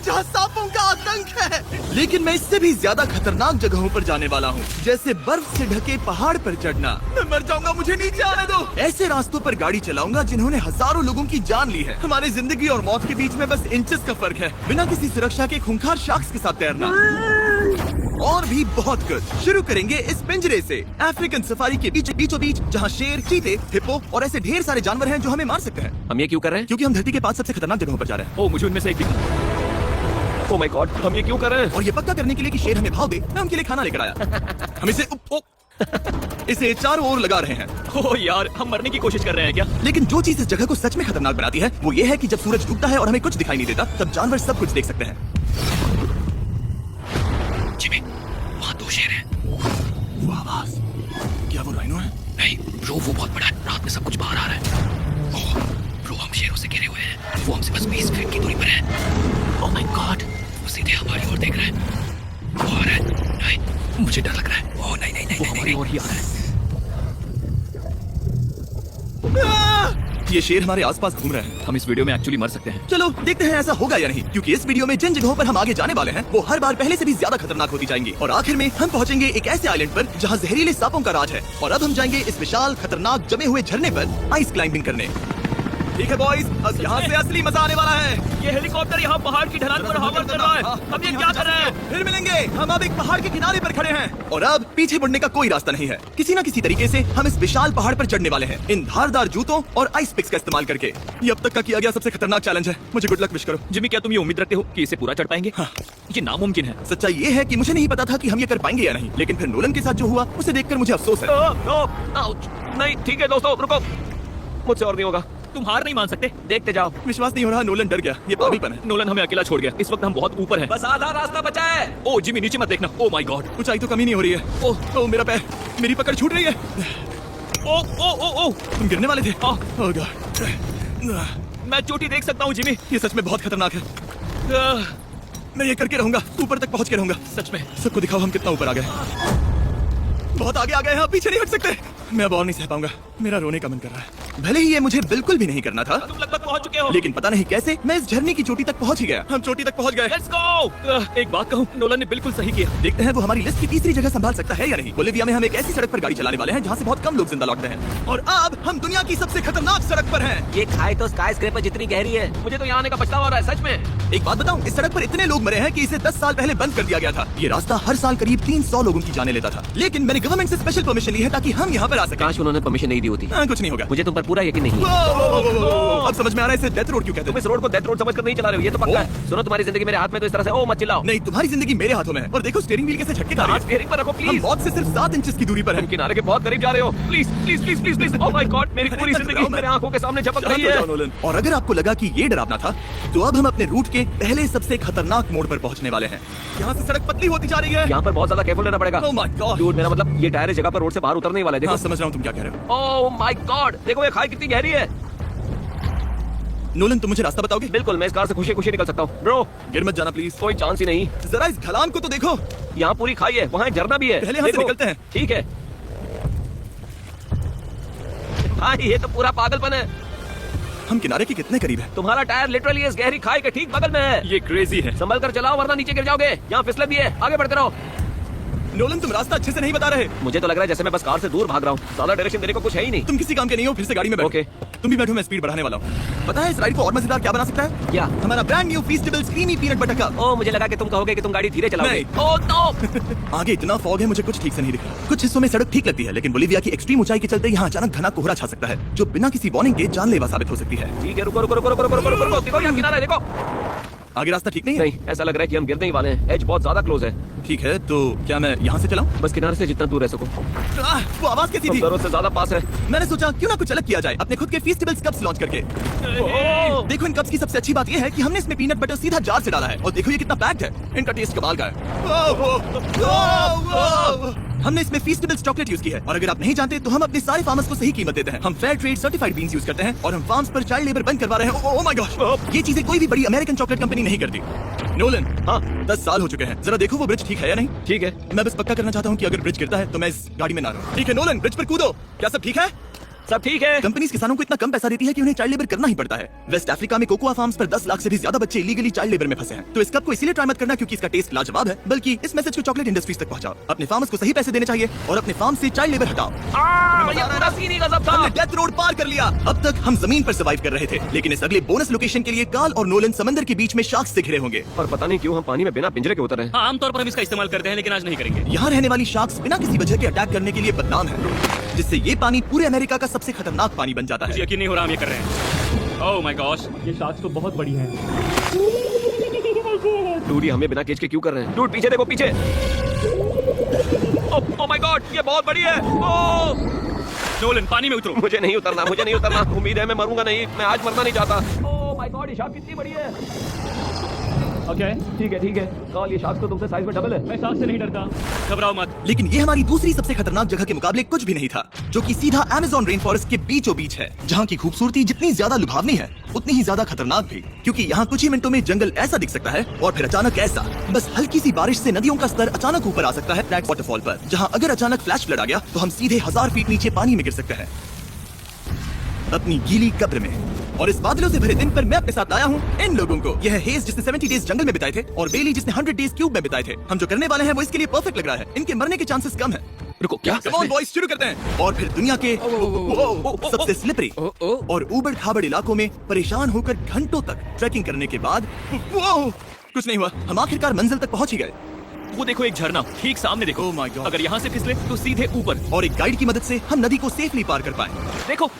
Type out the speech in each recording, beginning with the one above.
जहाँ सांपों का आतंक है। लेकिन मैं इससे भी ज्यादा खतरनाक जगहों पर जाने वाला हूँ, जैसे बर्फ से ढके पहाड़ पर चढ़ना। मैं मर जाऊंगा, मुझे नीचे आने दो। ऐसे रास्तों पर गाड़ी चलाऊंगा जिन्होंने हजारों लोगों की जान ली है। हमारी जिंदगी और मौत के बीच में बस इंचेस का फर्क है। बिना किसी सुरक्षा के खूंखार शार्क्स के साथ तैरना और भी बहुत कुछ। शुरू करेंगे इस पिंजरे से, अफ्रीकन सफारी के बीचों बीच, जहाँ शेर, चीते, हिप्पो और ऐसे ढेर सारे जानवर हैं जो हमें मार सकते हैं। हम ये क्यों कर रहे हैं? क्योंकि हम धरती के 5 सबसे खतरनाक जगहों पर जा रहे हैं। ओह, मुझे उनमें से एक दिखा। ओह माय गॉड, हम ये क्यों कर रहे हैं? और ये पक्का करने के लिए कि शेर हमें भाव दे, मैं उनके लिए खाना लेकर आया। हम इसे चारों ओर लगा रहे हैं। ओह यार, हम मरने की कोशिश कर रहे हैं क्या? लेकिन जो चीज इस जगह को सच में खतरनाक बनाती है वो ये है कि जब सूरज डूबता है और हमें कुछ दिखाई नहीं देता, तब जानवर सब कुछ देख सकते हैं। जिमी, वहाँ 2 शेर हैं। वो आवाज, क्या वो राइनो है? नहीं ब्रो, वो बहुत बड़ा है। रात में सब कुछ बाहर आ रहा है। ओह ब्रो, हम शेरों से घिरे हुए हैं। वो हमसे बस 20 फीट की दूरी पर है। ओह माय गॉड, वो सीधे हमारी ओर देख रहा है। वो आ रहा है। नहीं, मुझे डर लग रहा है। ओह नहीं नहीं नहीं, वो हमारी ओर ही आ रहा है। ये शेर हमारे आसपास घूम रहे हैं। हम इस वीडियो में एक्चुअली मर सकते हैं। चलो देखते हैं ऐसा होगा या नहीं, क्योंकि इस वीडियो में जिन जगहों पर हम आगे जाने वाले हैं वो हर बार पहले से भी ज्यादा खतरनाक होती जाएंगी। और आखिर में हम पहुंचेंगे एक ऐसे आइलैंड पर जहां जहरीले सांपों का राज है। और अब हम जाएंगे इस विशाल खतरनाक जमे हुए झरने पर आइस क्लाइंबिंग करने। ठीक है बॉयज, अब यहाँ से असली मजा आने वाला है। ये हेलीकॉप्टर यहाँ पहाड़ की ढलान पर हॉवर कर रहा है। हम ये क्या कर रहे हैं? फिर मिलेंगे। हम अब एक पहाड़ के किनारे पर खड़े हैं और अब पीछे मुड़ने का कोई रास्ता नहीं है। किसी न किसी तरीके से हम इस विशाल पहाड़ पर चढ़ने वाले हैं, इन धारदार जूतों और आइस पिक्स का इस्तेमाल करके। ये अब तक का किया गया सबसे खतरनाक चैलेंज है। मुझे गुड लक विश करो। जिमी, क्या तुम ये उम्मीद रखते हो कि इसे पूरा चढ़ पाएंगे? हाँ। ये नामुमकिन है। सच्चाई ये है कि मुझे नहीं पता था कि हम ये कर पाएंगे या नहीं, लेकिन फिर नोलन के साथ जो हुआ उसे देखकर मुझे अफसोस है। नहीं ठीक है दोस्तों, रुको, मुझसे और नहीं होगा। तुम हार नहीं मान सकते, देखते जाओ। विश्वास नहीं हो रहा, नोलन डर गया। ये पागलपन है। नोलन हमें अकेला छोड़ गया। इस वक्त हम बहुत ऊपर हैं। बस आधा रास्ता बचा है। ओह जिमी, नीचे मत देखना। ओह माय गॉड, ऊंचाई तो कमी नहीं हो रही है। ओह मेरा पैर, मेरी पकड़ छूट रही है। ओह ओह ओह ओह, तुम गिरने वाले थे। ओह गॉड, मैं चोटी देख सकता हूँ जिमी। ये सच में बहुत खतरनाक है। मैं ये करके रहूंगा, ऊपर तक पहुंच के रहूंगा। सच में? सबको दिखाओ हम कितना ऊपर आ गए। बहुत आगे आ गए हैं, अब पीछे नहीं हट सकते। मैं अब और नहीं सह पाऊंगा, मेरा रोने का मन कर रहा है। भले ही ये मुझे बिल्कुल भी नहीं करना था, तुम लगभग पहुंच चुके हो। लेकिन पता नहीं कैसे मैं इस झरने की चोटी तक पहुंच ही गया। हम चोटी तक पहुंच गए। Let's go. एक बात कहूं, नोलन ने बिल्कुल सही किया। देखते हैं वो हमारी लिस्ट की तीसरी जगह संभाल सकता है या नहीं। बोलिविया में हम एक ऐसी सड़क पर गाड़ी चलाने वाले हैं जहाँ से बहुत कम लोग जिंदा लौटते हैं। और अब हम दुनिया की सबसे खतरनाक सड़क पर हैं। ये खाई तो स्काई स्क्रैपर जितनी गहरी है। मुझे तो यहाँ आने का पछतावा हो रहा है, सच में। एक बात बताऊं, इस सड़क पर इतने लोग मरे हैं कि इसे 10 साल पहले बंद कर दिया गया था। ये रास्ता हर साल करीब 300 लोगों की जाने लेता था, लेकिन मैंने गवर्नमेंट से स्पेशल परमिशन ली है ताकि हम यहाँ पर आ सकें। काश उन्होंने परमिशन नहीं दी होती। कुछ नहीं होगा। मुझे तुम पर पूरा यकीन नहीं है। अब समझ में आ रहा है इसे डेथ रोड क्यों कहते तुम हैं। इस रोड को डेथ रोड समझकर नहीं चला रहे हो, ये तो पक्का है। सुनो, तुम्हारी जिंदगी मेरे हाथ में, तो इस तरह से ओ मत चिल्लाओ। नहीं, तुम्हारी जिंदगी मेरे हाथों में है। और देखो स्टीयरिंग व्हील कैसे झटके खा रही हाथ है। स्टीयरिंग पर रखो हम प्लीज। मौत से सिर्फ 7 इंच की दूरी पर तुम हैं। किनारे के बहुत करीब जा रहे हो। Please please please please please. Oh my God, मेरी पूरी जिंदगी मेरे आंखों के सामने झपक रही है। और अगर आपको लगा कि ये डरावना था, तो अब हम अपने रूट के पहले सबसे खतरनाक मोड़ पर पहुंचने वाले हैं। यहाँ से सड़क पतली होती जा रही है। यहाँ पर बहुत ज्यादा केयरफुल रहना पड़ेगा। Oh my God. Dude, मेरा मतलब ये टायर इस जगह पर रोड से बाहर उतरने ही वाला है। देखो। हाँ, समझ रहा हूँ तुम क्या कह रहे हो। ओह माय गॉड, देखो ये खाई कितनी गहरी है। नोलन, तुम मुझे रास्ता बताओगे? बिल्कुल, मैं इस कार से खुशी खुशी निकल सकता हूँ। ब्रो, गिर मत जाना प्लीज। कोई चांस ही नहीं। जरा इस ढलान को तो देखो। यहाँ पूरी खाई है, वहाँ एक झरना भी है। पहले यहाँ से देखो। निकलते हैं। ठीक है। भाई ये तो पूरा पागलपन है। हम किनारे के कितने करीब हैं? तुम्हारा टायर लिटरली इस गहरी खाई के ठीक बगल में है। ये क्रेजी है। संभल कर चलाओ वरना नीचे गिर जाओगे। यहाँ फिसलन भी है, आगे बढ़ते रहो। नोलन, तुम रास्ता अच्छे से नहीं बता रहे। मुझे तो लग रहा है जैसे मैं बस कार से दूर भाग रहा हूँ। ज्यादा डायरेक्शन देने को कुछ है ही नहीं। तुम किसी काम के नहीं हो, फिर से गाड़ी में बैठो। ओके। तुम भी बैठो, मैं स्पीड बढ़ाने वाला हूँ। पता है इस राइड को और मजेदार क्या बना सकता है? क्या? हमारा brand new Feastables creamy peanut butter cup. ओह, मुझे लगा कि तुम कहोगे कि तुम गाड़ी धीरे चलाओगे। नहीं। Oh no. आगे इतना फॉग है, मुझे कुछ ठीक से नहीं दिख रहा। कुछ हिस्सों में सड़क ठीक लगती है, लेकिन बोलिविया की एक्सट्रीम ऊंचाई के चलते यहाँ अचानक घना कोहरा छा सकता है, जो बिना किसी वार्निंग के जानलेवा साबित हो सकती है। ठीक है, रुको रुको रुको रुको रुको रुको रुको। देखो यहाँ किनारा है, देखो। आगे रास्ता ठीक नहीं है? नहीं, ऐसा लग रहा है कि हम गिरने ही वाले हैं। एज बहुत ज्यादा क्लोज है। ठीक है, तो क्या मैं यहाँ से चलाऊं? बस किनारे से जितना दूर रह सको। वो आवाज कैसी तुम थी? जरूरत से ज्यादा पास है। मैंने सोचा क्यों ना कुछ अलग किया जाए, अपने खुद के फीस्टेबल्स कप्स लॉन्च करके। देखो इन कप्स की सबसे अच्छी बात ये है कि हमने इसमें पीनट बटर सीधा जार से डाला है, और देखो ये कितना पैक्ड है। इनका टेस्ट कमाल का है। हमने इसमें फीस्टेबल्स चॉकलेट यूज की है, और अगर आप नहीं जानते तो हम अपने सारे फार्मर्स को सही कीमत देते हैं। हम fair trade certified beans use करते हैं, और हम फार्म्स पर चाइल्ड लेबर बंद करवा रहे हैं। ओह माय गॉश, ये चीजें कोई भी बड़ी अमेरिकन चॉकलेट कंपनी नहीं करती। नोलन, हाँ 10 साल हो चुके हैं, जरा देखो वो ब्रिज ठीक है या नहीं। ठीक है। मैं बस पक्का करना चाहता हूँ कि अगर ब्रिज गिरता है तो मैं इस गाड़ी में ना रहूं। ठीक है नोलन, ब्रिज पर कूदो। क्या सब ठीक है? सब ठीक है। कंपनीज किसानों को इतना कम पैसा देती है कि उन्हें चाइल्ड लेबर करना ही पड़ता है। वेस्ट अफ्रीका में कोकोआ फार्म्स पर 10 लाख से भी ज्यादा बच्चे इलीगली चाइल्ड लेबर में फंसे हैं। तो इस कप को इसीलिए ट्राई मत करना क्योंकि इसका टेस्ट लाजवाब है, बल्कि इस मैसेज को चॉकलेट इंडस्ट्रीज तक पहुंचाओ। अपने फार्मर्स को सही पैसे देने चाहिए और अपने फार्म से चाइल्ड लेबर हटाओ। ये पूरा सीन ही गजब था। हमने डेथ रोड पार कर लिया। अब तक हम जमीन पर सर्वाइव कर रहे थे, लेकिन इस अगले बोनस लोकेशन के लिए काल और नोलन समंदर के बीच में शार्क्स से घिरे होंगे। और पता नहीं क्यों हम पानी में बिना पिंजरे के उतर रहे हैं। हाँ, आमतौर पर हम इसका इस्तेमाल करते हैं, लेकिन आज नहीं करेंगे। यहाँ रहने वाली शार्क्स बिना किसी वजह के अटैक करने के लिए बदनाम है, जिससे ये पानी पूरे अमेरिका का सबसे खतरनाक पानी बन जाता मुझे है। यकीन नहीं हो रहा हम ये कर रहे हैं। ओह माय गॉश, ये शार्क्स तो बहुत बड़ी हैं। डूड, ये हमें बिना केज के क्यों कर रहे हैं? डूड, पीछे देखो, पीछे। ओह माय गॉड, ये बहुत बड़ी है। ओह नोलन, पानी में उतरो। मुझे नहीं उतरना, मुझे नहीं उतरना। उम्मीद है मैं मरूंगा नहीं, मैं आज मरना नहीं चाहता। ओह माय गॉड, ये शार्क कितनी बड़ी है। ओके, ठीक है, ठीक है। कॉल, ये शार्क तो तुमसे साइज में डबल है। मैं शार्क से नहीं डरता, घबराओ मत। लेकिन ये हमारी दूसरी सबसे खतरनाक जगह के मुकाबले कुछ भी नहीं था, जो कि सीधा अमेज़न रेन फॉरेस्ट के बीचों बीच है, जहाँ की खूबसूरती जितनी ज्यादा लुभावनी है उतनी ही ज्यादा खतरनाक भी, क्योंकि यहाँ कुछ ही मिनटों में जंगल ऐसा दिख सकता है और फिर अचानक ऐसा। बस हल्की सी बारिश से नदियों का स्तर अचानक ऊपर आ सकता है ब्लैक वाटरफॉल पर, जहाँ अगर अचानक फ्लैश फ्लड आ गया तो हम सीधे 1000 फीट नीचे पानी में गिर सकते हैं, अपनी गीली कब्र में। और इस बादलों से भरे दिन पर मैं अपने साथ लाया हूँ इन लोगों को। यह है हेज जिसने 70 डेज जंगल में बिताए थे और बेली जिसने 100 डेज क्यूब में बिताए थे। हम जो करने वाले हैं वो इसके लिए परफेक्ट लग रहा है। इनके मरने के चांसेस कम है। रुको, क्या? कम ऑन बॉयज, शुरू करते हैं। और फिर दुनिया के सबसे स्लिपरी और ऊबड़ खाबड़ इलाकों में परेशान होकर घंटों तक ट्रैकिंग करने के बाद कुछ नहीं हुआ, हम आखिरकार मंजिल तक पहुंच ही गए। वो देखो, एक झरना ठीक सामने देखो। Oh my God. अगर यहाँ से फिसले तो सीधे ऊपर। और एक गाइड की मदद से हम नदी को सेफली पार कर पाए। देखो,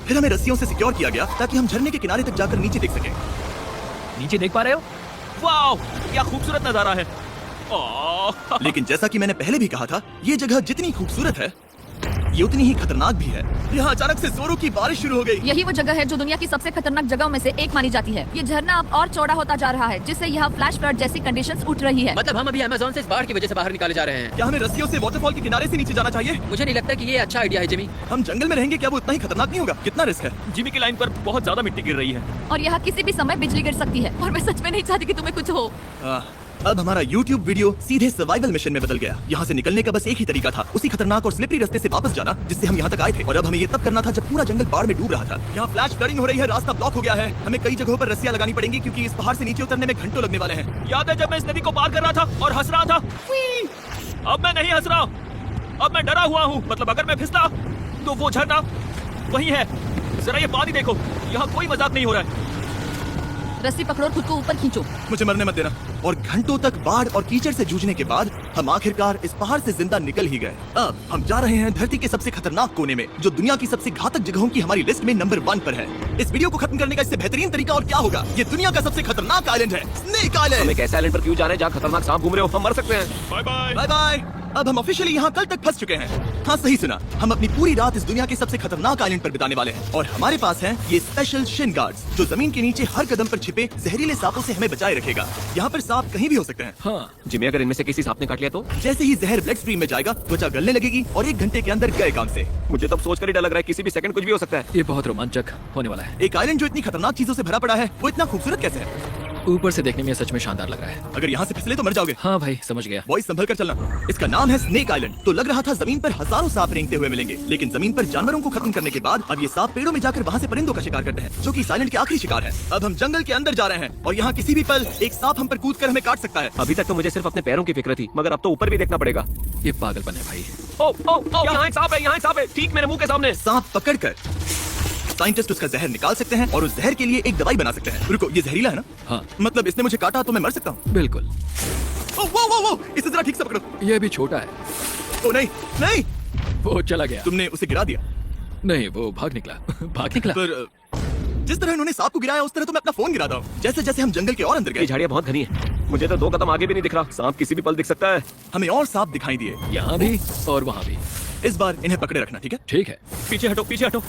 फिर हमें रस्सियों से सिक्योर किया गया ताकि हम झरने के किनारे तक जाकर नीचे देख सकें। नीचे देख पा रहे हो? वाओ, क्या खूबसूरत नजारा है। ओह, लेकिन जैसा कि मैंने पहले भी कहा था, ये जगह जितनी खूबसूरत है ये उतनी ही खतरनाक भी है। यहाँ अचानक से जोरों की बारिश शुरू हो गई। यही वो जगह है जो दुनिया की सबसे खतरनाक जगहों में से एक मानी जाती है। ये झरना अब और चौड़ा होता जा रहा है, जिससे यहाँ फ्लैश फ्लड जैसी कंडीशंस उठ रही है। मतलब हम अभी अमेज़न से इस बाढ़ की वजह से बाहर निकाले जा रहे हैं। क्या हमें रस्सियों से वाटरफॉल के किनारे से नीचे जाना चाहिए? मुझे नहीं लगता कि ये अच्छा आइडिया है जिमी। हम जंगल में रहेंगे, क्या वो उतना ही खतरनाक नहीं होगा? कितना रिस्क है? जिमी की लाइन पर बहुत ज्यादा मिट्टी गिर रही है। और यहाँ किसी भी समय बिजली गिर सकती है, और मैं सच में नहीं चाहती कि तुम्हें कुछ हो। अब हमारा YouTube वीडियो सीधे सर्वाइवल मिशन में बदल गया। यहाँ से निकलने का बस एक ही तरीका था, उसी खतरनाक और स्लिपरी रास्ते से वापस जाना जिससे हम यहाँ तक आए थे। और अब हमें ये तब करना था जब पूरा जंगल बाढ़ में डूब रहा था। यहाँ फ्लैश फ्लडिंग हो रही है, रास्ता ब्लॉक हो गया है। हमें कई जगहों पर रस्सियां लगानी पड़ेंगी क्योंकि इस पहाड़ से नीचे उतरने में घंटों लगने वाले हैं। याद है जब मैं इस नदी को पार कर रहा था और हंस रहा था? अब मैं नहीं हंस रहा, अब मैं डरा हुआ हूँ। मतलब अगर मैं फिसला तो वो झरना वही है। जरा ये पानी देखो, यहाँ कोई मजाक नहीं हो रहा है। रस्सी पकड़ो और खुद को ऊपर खींचो। मुझे मरने मत देना। और घंटों तक बाढ़ और कीचड़ से जूझने के बाद हम आखिरकार इस पहाड़ से जिंदा निकल ही गए। अब हम जा रहे हैं धरती के सबसे खतरनाक कोने में, जो दुनिया की सबसे घातक जगहों की हमारी लिस्ट में नंबर 1 पर है। इस वीडियो को खत्म करने का इससे बेहतरीन तरीका और क्या होगा? ये दुनिया का सबसे खतरनाक आइलैंड है, स्नेक हम आइलैंड। एक ऐसे आइलैंड पर क्यों जा रहे हैं जहाँ खतरनाक सांप घूम रहे हो? हम मर सकते हैं। Bye bye. Bye bye. अब हम ऑफिशियली यहाँ कल तक फंस चुके हैं। हाँ, सही सुना, हम अपनी पूरी रात इस दुनिया के सबसे खतरनाक आइलैंड पर बिताने वाले हैं। और हमारे पास हैं ये स्पेशल शिन गार्ड्स, जो जमीन के नीचे हर कदम पर छिपे जहरीले सांपों से हमें बचाए रखेगा। यहाँ पर सांप कहीं भी हो सकते हैं। हाँ, जिमी, अगर इनमें से किसी सांप ने काट लिया तो? जैसे ही जहर ब्लड स्ट्रीम में जाएगा, त्वचा गलने लगेगी और 1 घंटे के अंदर गए काम से। मुझे तब सोचकर ही डर लग रहा है, किसी भी सेकंड कुछ भी हो सकता है। ये बहुत रोमांचक होने वाला है। एक आइलैंड जो इतनी खतरनाक चीजों से भरा पड़ा है, वो इतना खूबसूरत कैसे है? ऊपर से देखने में सच में शानदार लग रहा है। अगर यहाँ से फिसले तो मर जाओगे। हाँ भाई, समझ गया। बॉयज, संभल कर चलना। इसका नाम है स्नेक आइलैंड। तो लग रहा था जमीन पर हजारों सांप रेंगते हुए मिलेंगे, लेकिन जमीन पर जानवरों को खत्म करने के बाद अब ये सांप पेड़ों में जाकर वहाँ से परिंदों का शिकार करते हैं, जो कि इस आइलैंड के आखिरी शिकार है। अब हम जंगल के अंदर जा रहे हैं और यहाँ किसी भी पल एक सांप हम पर कूद कर हमें काट सकता है। अभी तक तो मुझे सिर्फ अपने पैरों की फिक्र थी, मगर अब तो ऊपर भी देखना पड़ेगा। ये पागलपन है भाई। यहाँ एक सांप है, यहाँ एक सांप है, ठीक मेरे मुंह के सामने। सांप पकड़कर साइंटिस्ट उसका जहर निकाल सकते हैं और उस जहर के लिए एक दवाई बना सकते हैं। रुको, ये जहरीला है ना? हाँ। मतलब इसने मुझे काटा तो मैं मर सकता हूँ? बिल्कुल। वो, इसे जरा ठीक से पकड़ो। ये भी छोटा है। ओ नहीं, नहीं, वो चला गया। तुमने उसे गिरा दिया। नहीं, वो भाग निकला। भाग निकला। पर जिस तरह इन्होंने सांप को गिराया, उस तरह तो मैं अपना फोन गिराता हूँ। जैसे जैसे हम जंगल के और अंदर ये गए, झाड़ियाँ बहुत घनी है, मुझे तो 2 कदम आगे भी नहीं दिख रहा। सांप किसी भी पल दिख सकता है। हमें और सांप दिखाई दिए। यहाँ भी और वहाँ भी। इस बार इन्हें पकड़े रखना, ठीक है? ठीक है। पीछे हटो, पीछे हटो।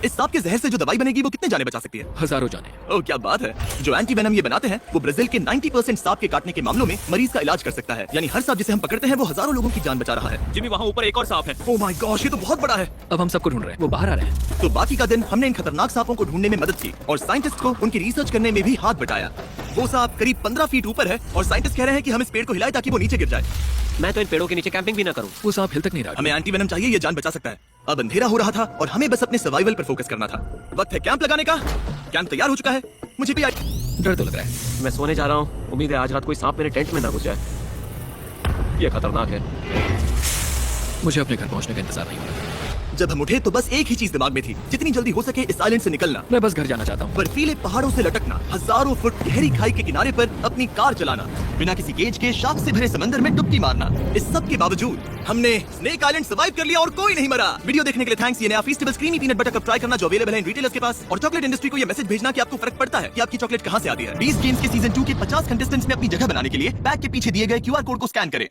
इस सांप के जहर से जो दवाई बनेगी वो कितने जाने बचा सकती है? हजारों जाने। ओह, क्या बात है। जो एंटी वेनम ये बनाते हैं वो ब्राजील के 90% सांप के काटने के मामलों में मरीज का इलाज कर सकता है। यानी हर सांप जिसे हम पकड़ते हैं वो हजारों लोगों की जान बचा रहा है। जिमी, वहाँ ऊपर एक और सांप है। ओह माय गॉश, ये तो बहुत बड़ा है। अब हम सबको ढूंढ रहे हैं, वो बाहर आ रहे हैं। तो बाकी का दिन हमने इन खतरनाक सांपों को ढूंढने में मदद की और साइंटिस्ट को उनकी रिसर्च करने में भी हाथ बटाया। वो सांप करीब 15 फीट ऊपर है और साइंटिस्ट कह रहे हैं कि हम इस पेड़ को हिलाएं ताकि वो नीचे गिर जाए। मैं तो इन पेड़ों के नीचे कैंपिंग भी ना करूं। वो सांप हिल तक नहीं रहा। हमें एंटी वेनम चाहिए, ये जान बचा सकता है। अब अंधेरा हो रहा था और हमें बस अपने सर्वाइवल पर फोकस करना था। वक्त है कैंप लगाने का। कैंप तैयार हो चुका है। मुझे भी डर तो लग रहा है। मैं सोने जा रहा हूँ, उम्मीद है आज रात कोई सांप मेरे टेंट में ना घुस जाए। ये खतरनाक है। मुझे अपने घर पहुंचने का इंतजार नहीं हो रहा। जब हम उठे तो बस एक ही चीज दिमाग में थी, जितनी जल्दी हो सके इस आइलैंड से निकलना। मैं बस घर जाना चाहता हूँ। बर्फीले पहाड़ों से लटकना, हजारों फुट गहरी खाई के किनारे पर अपनी कार चलाना, बिना किसी केज के शार्क से भरे समंदर में डुबकी मारना। इस सब के बावजूद हमने स्नेक आइलैंड सर्वाइव कर लिया और कोई नहीं मरा। वीडियो देखने के लिए थैंक्स। ये नया Feastable creamy peanut butter cup try करना जो अवेलेबल है इन रिटेलर्स के पास। और चॉकलेट इंडस्ट्री को ये मैसेज भेजना कि आपको फर्क पड़ता है कि आपकी चॉकलेट कहां से आती है। 20 गेम्स के सीजन 2 के 50 कंटेस्टेंट्स में अपनी जगह बनाने के लिए बैग के पीछे दिए गए QR कोड को स्कैन करें।